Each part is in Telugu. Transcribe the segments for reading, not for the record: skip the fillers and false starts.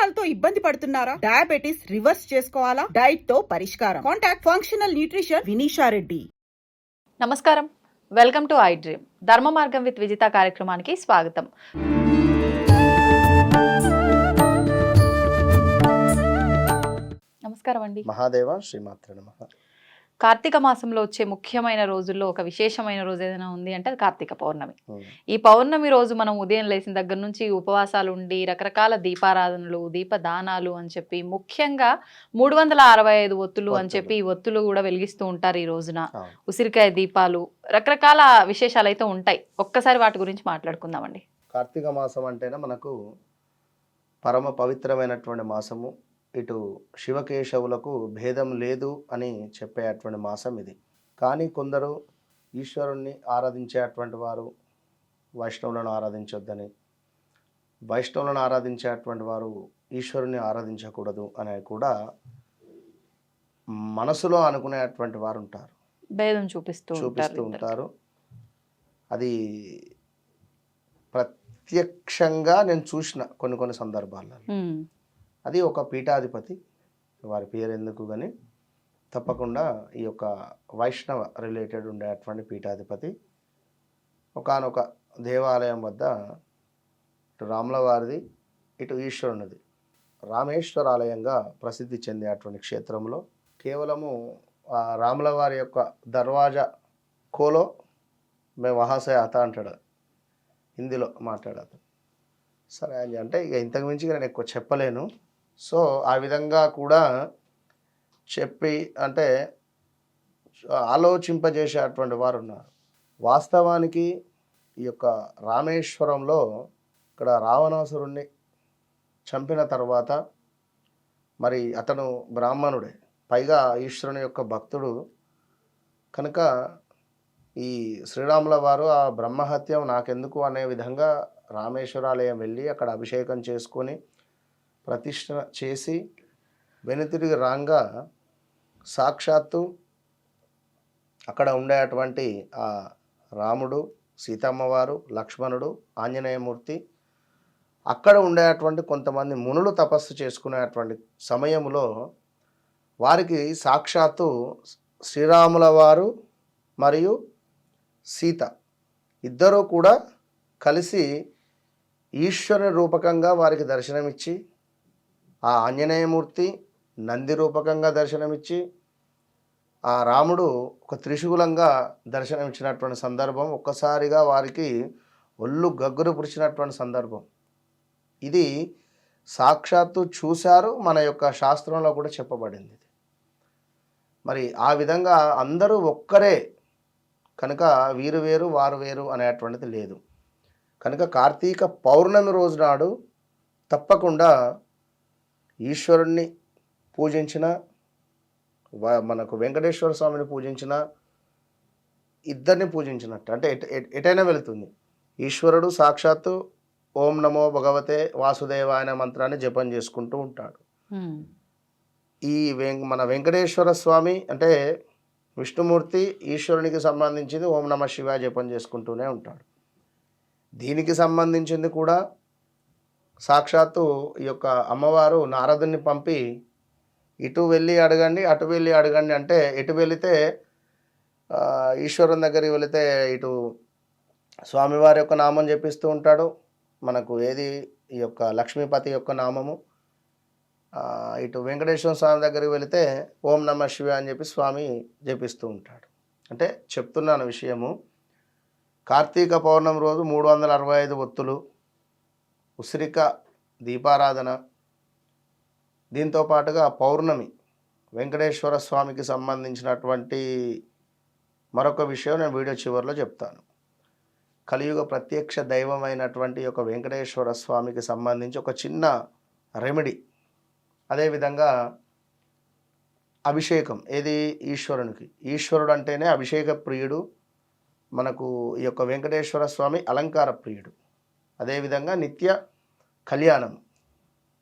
కొలెస్ట్రాల్ తో ఇబ్బంది పడుతున్నారా? డయాబెటిస్ రివర్స్ చేసుకోవాలా? డైట్ తో పరిష్కారం. Contact functional nutrition Vinisha Reddy. నమస్కారం, వెల్కమ్ టు ఐ డ్రీమ్. ధర్మ మార్గం విత్ విజిత కార్యక్రమానికి స్వాగతం. నమస్కారం అండి. మహాదేవ శ్రీమాత్ర నమః. కార్తీక మాసంలో వచ్చే ముఖ్యమైన రోజుల్లో ఒక విశేషమైన రోజు ఏదైనా ఉంది అంటే అది కార్తీక పౌర్ణమి. ఈ పౌర్ణమి రోజు మనం ఉదయం లేచిన దగ్గర నుంచి ఉపవాసాలు ఉండి రకరకాల దీపారాధనలు, దీపదానాలు అని చెప్పి, ముఖ్యంగా 365 ఒత్తులు అని చెప్పి ఈ ఒత్తులు కూడా వెలిగిస్తూ ఉంటారు ఈ రోజున. ఉసిరికాయ దీపాలు, రకరకాల విశేషాలు అయితే ఉంటాయి. ఒక్కసారి వాటి గురించి మాట్లాడుకుందామండి. కార్తీక మాసం అంటేనే మనకు పరమ పవిత్రమైనటువంటి మాసము. ఇటు శివకేశవులకు భేదం లేదు అని చెప్పేటువంటి మాసం ఇది. కానీ కొందరు ఈశ్వరుణ్ణి ఆరాధించేటువంటి వారు వైష్ణవులను ఆరాధించొద్దని, వైష్ణవులను ఆరాధించేటువంటి వారు ఈశ్వరుని ఆరాధించకూడదు అని కూడా మనసులో అనుకునేటువంటి వారు ఉంటారు, భేదం చూపిస్తూ ఉంటారు. అది ప్రత్యక్షంగా నేను చూసిన కొన్ని సందర్భాలలో. అది ఒక పీఠాధిపతి, వారి పేరు ఎందుకు కానీ తప్పకుండా ఈ యొక్క వైష్ణవ రిలేటెడ్ ఉండేటువంటి పీఠాధిపతి ఒకానొక దేవాలయం వద్ద ఇటు రాముల వారిది ఇటు ఈశ్వరునిది రామేశ్వరాలయంగా ప్రసిద్ధి చెందేటువంటి క్షేత్రంలో కేవలము ఆ రాముల వారి యొక్క దర్వాజా కోలో మేము వహాసే అత అంటాడు, హిందీలో మాట్లాడతాడు. సరే అని అంటే ఇక ఇంతకు మించి నేను ఎక్కువ చెప్పలేను. సో ఆ విధంగా కూడా చెప్పి అంటే ఆలోచింపజేసేటువంటి వారు ఉన్నారు. వాస్తవానికి ఈ యొక్క రామేశ్వరంలో ఇక్కడ రావణాసురుణ్ణి చంపిన తర్వాత మరి అతను బ్రాహ్మణుడే, పైగా ఈశ్వరుని యొక్క భక్తుడు కనుక ఈ శ్రీరాముల వారు ఆ బ్రహ్మహత్యం నాకెందుకు అనే విధంగా రామేశ్వరాలయం వెళ్ళి అక్కడ అభిషేకం చేసుకొని ప్రతిష్ఠ చేసి వెనుతిరిగి రాంగా సాక్షాత్తు అక్కడ ఉండేటువంటి ఆ రాముడు, సీతమ్మవారు, లక్ష్మణుడు, ఆంజనేయమూర్తి, అక్కడ ఉండేటువంటి కొంతమంది మునులు తపస్సు చేసుకునేటువంటి సమయంలో వారికి సాక్షాత్తు శ్రీరాముల వారు మరియు సీత ఇద్దరూ కూడా కలిసి ఈశ్వరుని రూపకంగా వారికి దర్శనమిచ్చి, ఆ ఆంజనేయమూర్తి నంది రూపకంగా దర్శనమిచ్చి, ఆ రాముడు ఒక త్రిశూలంగా దర్శనమిచ్చినటువంటి సందర్భం, ఒక్కసారిగా వారికి ఒళ్ళు గగ్గురు పురిచినటువంటి సందర్భం. ఇది సాక్షాత్తు చూశారు, మన యొక్క శాస్త్రంలో కూడా చెప్పబడింది. మరి ఆ విధంగా అందరూ ఒక్కరే కనుక వీరు వేరు వారు వేరు అనేటువంటిది లేదు. కనుక కార్తీక పౌర్ణమి రోజు నాడు తప్పకుండా ఈశ్వరుణ్ణి పూజించిన, మనకు వెంకటేశ్వర స్వామిని పూజించిన, ఇద్దరిని పూజించినట్టు అంటే ఎటైనా వెళుతుంది. ఈశ్వరుడు సాక్షాత్తు ఓం నమో భగవతే వాసుదేవాయ అనే మంత్రాన్ని జపం చేసుకుంటూ ఉంటాడు. ఈ మన వెంకటేశ్వర స్వామి అంటే విష్ణుమూర్తి ఈశ్వరునికి సంబంధించింది ఓం నమ శివాయ జపం చేసుకుంటూనే ఉంటాడు. దీనికి సంబంధించింది కూడా సాక్షాత్తు ఈ యొక్క అమ్మవారు నారదుని పంపి ఇటు వెళ్ళి అడగండి అటు వెళ్ళి అడగండి అంటే, ఎటు వెళితే ఈశ్వరుని దగ్గరికి వెళితే ఇటు స్వామివారి యొక్క నామం జపిస్తూ ఉంటాడు, మనకు ఏది ఈ యొక్క లక్ష్మీపతి యొక్క నామము, ఇటు వెంకటేశ్వర స్వామి దగ్గరికి వెళితే ఓం నమ శివాయ అని చెప్పి స్వామి జపిస్తూ ఉంటాడు. అంటే చెప్తున్నాను విషయము, కార్తీక పౌర్ణమి రోజు 365 ఒత్తులు, ఉసిరిక దీపారాధన, దీంతో పాటుగా పౌర్ణమి వెంకటేశ్వర స్వామికి సంబంధించినటువంటి మరొక విషయం నేను వీడియో చివరిలో చెప్తాను. కలియుగ ప్రత్యక్ష దైవమైనటువంటి ఒక వెంకటేశ్వర స్వామికి సంబంధించి ఒక చిన్న రెమెడీ. అదేవిధంగా అభిషేకం, ఏది ఈశ్వరునికి, ఈశ్వరుడు అంటేనే అభిషేక ప్రియుడు, మనకు ఈ యొక్క వెంకటేశ్వర స్వామి అలంకార ప్రియుడు, అదేవిధంగా నిత్య కళ్యాణం.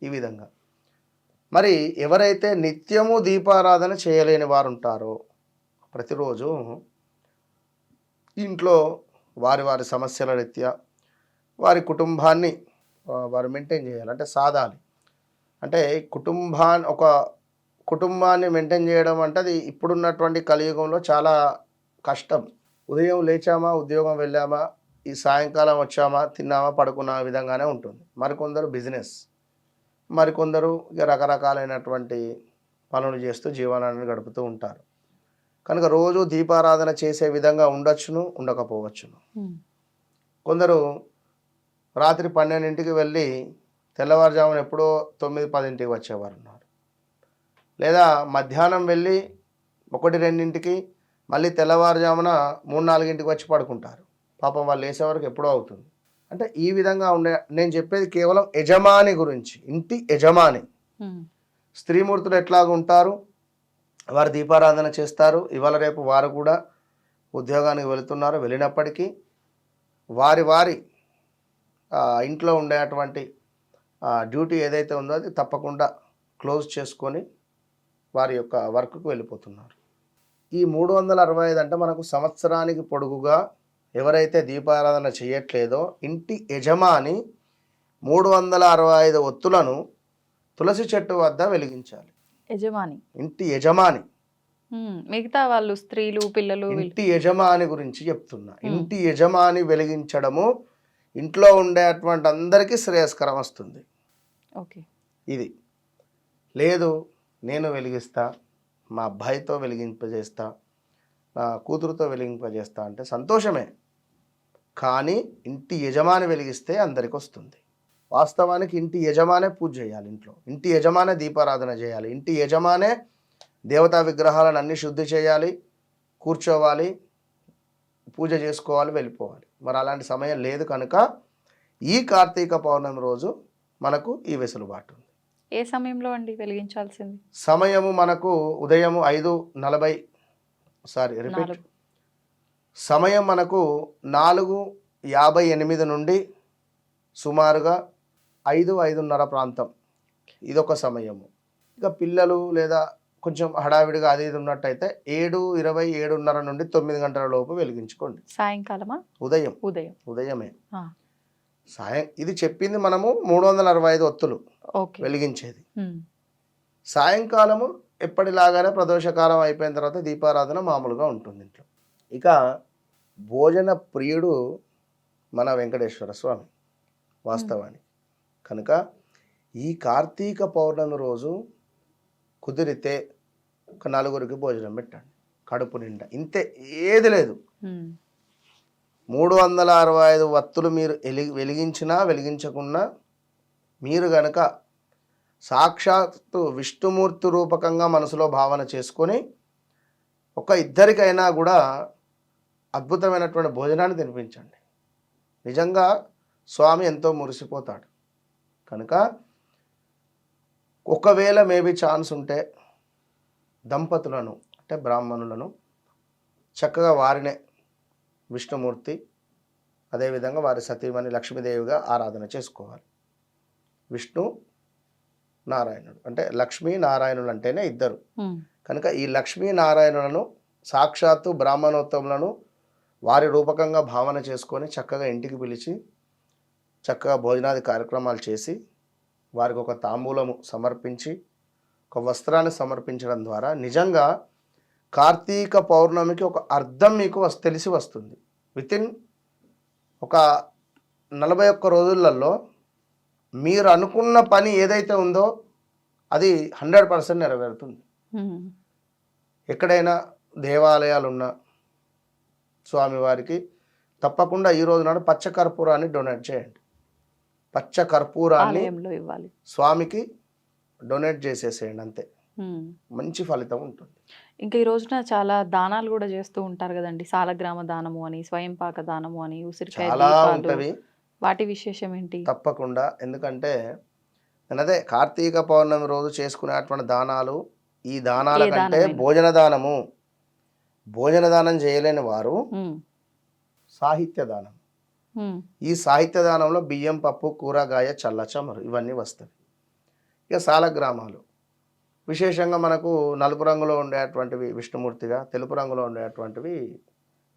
ఈ విధంగా మరి ఎవరైతే నిత్యము దీపారాధన చేయలేని వారు ఉంటారో, ప్రతిరోజు ఇంట్లో వారి వారి సమస్యల రీత్యా వారి కుటుంబాన్ని వారు మెయింటైన్ చేయాలి, అంటే సాధాలి. అంటే ఒక కుటుంబాన్ని మెయింటైన్ చేయడం అంటే అది ఇప్పుడున్నటువంటి కలియుగంలో చాలా కష్టం. ఉదయం లేచామా, ఉద్యోగం వెళ్ళామా, ఈ సాయంకాలం వచ్చామా, తిన్నామా, పడుకున్న విధంగానే ఉంటుంది. మరికొందరు బిజినెస్, మరికొందరు ఇక రకరకాలైనటువంటి పనులు చేస్తూ జీవనాన్ని గడుపుతూ ఉంటారు. కనుక రోజు దీపారాధన చేసే విధంగా ఉండొచ్చును, ఉండకపోవచ్చును. కొందరు రాత్రి 12ంటికి వెళ్ళి తెల్లవారుజామున ఎప్పుడో 9-10ంటికి వచ్చేవారు ఉన్నారు. లేదా మధ్యాహ్నం వెళ్ళి 1-2ంటికి మళ్ళీ తెల్లవారుజామున 3-4ంటికి వచ్చి పడుకుంటారు. పాపం వాళ్ళు లేసేవరకు ఎప్పుడో అవుతుంది. అంటే ఈ విధంగా నేను చెప్పేది కేవలం యజమాని గురించి, ఇంటి యజమాని. స్త్రీమూర్తులు ఎట్లాగ ఉంటారు, వారు దీపారాధన చేస్తారు. ఇవాళ రేపు వారు కూడా ఉద్యోగానికి వెళుతున్నారు. వెళ్ళినప్పటికీ వారి ఇంట్లో ఉండేటువంటి డ్యూటీ ఏదైతే ఉందో అది తప్పకుండా క్లోజ్ చేసుకొని వారి యొక్క వర్క్కు వెళ్ళిపోతున్నారు. ఈ 365 అంటే మనకు సంవత్సరానికి పొడుగుగా ఎవరైతే దీపారాధన చేయట్లేదో ఇంటి యజమాని 365 ఒత్తులను తులసి చెట్టు వద్ద వెలిగించాలి. యజమాని, ఇంటి యజమాని. మిగతా వాళ్ళు స్త్రీలు, పిల్లలు, ఇంటి యజమాని గురించి చెప్తున్నా. ఇంటి యజమాని వెలిగించడము ఇంట్లో ఉండేటువంటి అందరికీ శ్రేయస్కరం వస్తుంది. ఓకే, ఇది లేదు నేను వెలిగిస్తా, మా అబ్బాయితో వెలిగింపజేస్తా, నా కూతురుతో వెలిగింపజేస్తా అంటే సంతోషమే. కానీ ఇంటి యజమాని వెలిగిస్తే అందరికి వస్తుంది. వాస్తవానికి ఇంటి యజమానే పూజ చేయాలి. ఇంట్లో ఇంటి యజమానే దీపారాధన చేయాలి. ఇంటి యజమానే దేవతా విగ్రహాలను అన్ని శుద్ధి చేయాలి, కూర్చోవాలి, పూజ చేసుకోవాలి, వెళ్ళిపోవాలి. మరి అలాంటి సమయం లేదు కనుక ఈ కార్తీక పౌర్ణమి రోజు మనకు ఈ వెసులుబాటు ఉంది. ఏ సమయంలో అండి వెలిగించాల్సింది? సమయము మనకు ఉదయం 5:40 సమయం మనకు 4:58 నుండి సుమారుగా 5-5:30 ప్రాంతం ఇదొక సమయము. ఇక పిల్లలు లేదా కొంచెం హడావిడిగా అది ఇది ఉన్నట్టయితే 7:20, 7:30 నుండి 9 గంటల లోపు వెలిగించుకోండి. సాయంకాలమా? ఉదయమే. ఇది చెప్పింది మనము 365 ఒత్తులు వెలిగించేది. సాయంకాలము ఎప్పటిలాగానే ప్రదోషకాలం అయిపోయిన తర్వాత దీపారాధన మామూలుగా ఉంటుంది ఇంట్లో. ఇక భోజన ప్రియుడు మన వెంకటేశ్వర స్వామి వాస్తవానికి. కనుక ఈ కార్తీక పౌర్ణమి రోజు కుదిరితే ఒక 4గురికి భోజనం పెట్టండి, కడుపు నిండా. ఇంతే, ఏది లేదు. 365 వత్తులు మీరు వెలిగించినా వెలిగించకున్నా మీరు గనక సాక్షాత్తు విష్ణుమూర్తి రూపకంగా మనసులో భావన చేసుకొని ఒక ఇద్దరికైనా కూడా అద్భుతమైనటువంటి భోజనాన్ని తినిపించండి. నిజంగా స్వామి ఎంతో మురిసిపోతాడు. కనుక ఒకవేళ మేబీ ఛాన్స్ ఉంటే దంపతులను అంటే బ్రాహ్మణులను చక్కగా వారినే విష్ణుమూర్తి, అదేవిధంగా వారి సతీమణి లక్ష్మీదేవిగా ఆరాధన చేసుకోవాలి. విష్ణు నారాయణుడు అంటే లక్ష్మీ నారాయణులు అంటేనే ఇద్దరు. కనుక ఈ లక్ష్మీ నారాయణులను సాక్షాత్తు బ్రాహ్మణోత్తములను వారి రూపకంగా భావన చేసుకొని చక్కగా ఇంటికి పిలిచి చక్కగా భోజనాది కార్యక్రమాలు చేసి వారికి ఒక తాంబూలము సమర్పించి ఒక వస్త్రాన్ని సమర్పించడం ద్వారా నిజంగా కార్తీక పౌర్ణమికి ఒక అర్థం మీకు తెలిసి వస్తుంది. వితిన్ ఒక 41 రోజులలో మీరు అనుకున్న పని ఏదైతే ఉందో అది 100% నెరవేరుతుంది. ఎక్కడైనా దేవాలయాలు ఉన్న స్వామివారికి తప్పకుండా ఈ రోజు నాడు పచ్చ కర్పూరాన్ని డొనేట్ చేయండి. పచ్చ కర్పూరాన్ని స్వామికి డొనేట్ చేసేసేయండి, అంతే. మంచి ఫలితం ఉంటుంది. ఇంకా ఈ రోజున చాలా దానాలు కూడా చేస్తూ ఉంటారు కదండి. సాలగ్రామ దానము అని, స్వయంపాక దానము అని, ఉసిరికాయ ఉంటవి. వాటి విశేషం ఏంటి? తప్పకుండా, ఎందుకంటే అదే కార్తీక పౌర్ణమి రోజు చేసుకునేటువంటి దానాలు ఈ దానాల కంటే భోజన దానం చేయలేని వారు సాహిత్య దానం. ఈ సాహిత్య దానంలో బియ్యం, పప్పు, కూరగాయ, చల్లచమరు ఇవన్నీ వస్తాయి. ఇక సాలగ్రామాలు విశేషంగా మనకు నలుపు రంగులో ఉండేటువంటివి విష్ణుమూర్తిగా, తెలుపు రంగులో ఉండేటువంటివి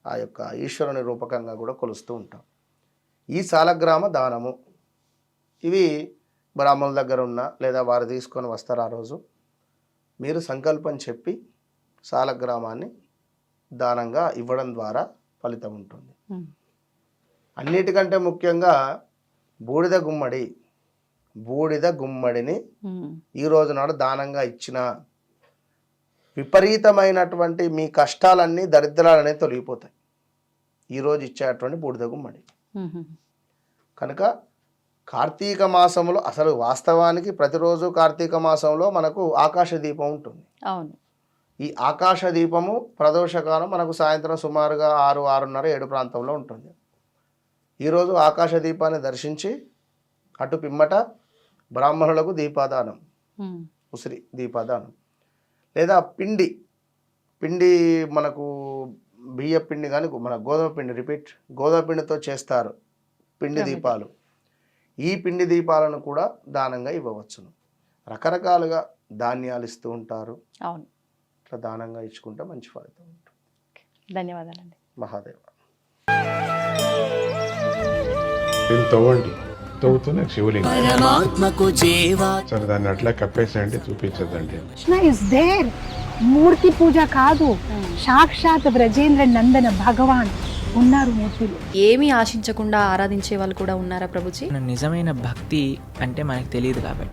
ఆ యొక్క ఈశ్వరుని రూపకంగా కూడా కొలుస్తూ ఉంటాం. ఈ సాలగ్రామ దానము ఇవి బ్రాహ్మణుల దగ్గర ఉన్న లేదా వారు తీసుకొని వస్తారు ఆ రోజు, మీరు సంకల్పం చెప్పి సాలగ్రామాన్ని దానంగా ఇవ్వడం ద్వారా ఫలితం ఉంటుంది. అన్నిటికంటే ముఖ్యంగా బూడిద గుమ్మడిని ఈ రోజు నాడు దానంగా ఇచ్చిన విపరీతమైనటువంటి మీ కష్టాలన్నీ దరిద్రాలనే తొలగిపోతాయి. ఈరోజు ఇచ్చేటువంటి బూడిద గుమ్మడి. కనుక కార్తీక మాసంలో అసలు వాస్తవానికి ప్రతిరోజు కార్తీక మాసంలో మనకు ఆకాశ దీపం ఉంటుంది. అవును. ఈ ఆకాశ దీపము ప్రదోషకాలం మనకు సాయంత్రం సుమారుగా 6, 6:30, 7 ప్రాంతంలో ఉంటుంది. ఈరోజు ఆకాశ దీపాన్ని దర్శించి అటు పిమ్మట బ్రాహ్మణులకు దీపాదానం, ఉసిరి దీపాదానం, లేదా పిండి మనకు బియ్య పిండి కానీ మన గోధుమ పిండితో చేస్తారు పిండి దీపాలు. ఈ పిండి దీపాలను కూడా దానంగా ఇవ్వవచ్చును. రకరకాలుగా ధాన్యాలు ఇస్తూ ఉంటారు. అవును. ఇట్లా దానంగా ఇచ్చుకుంటే మంచి ఫలితం ఉంటుంది. ధన్యవాదాలండి. మహాదేవ. దీన్ని తవ్వుతూనే శివలింగం. సరే దాన్ని అట్లా కప్పేసేయండి, చూపించదండి. Krishna is there. మూర్తి పూజ కాదు, సాక్షాత్ బ్రజేంద్ర నందన భగవాన్ ఉన్నారు మూర్తిలో. ఏమీ ఆశించకుండా ఆరాధించే వాళ్ళు కూడా ఉన్నారా ప్రభుజీ? నిజమైన భక్తి అంటే మనకు తెలియదు కాబట్టి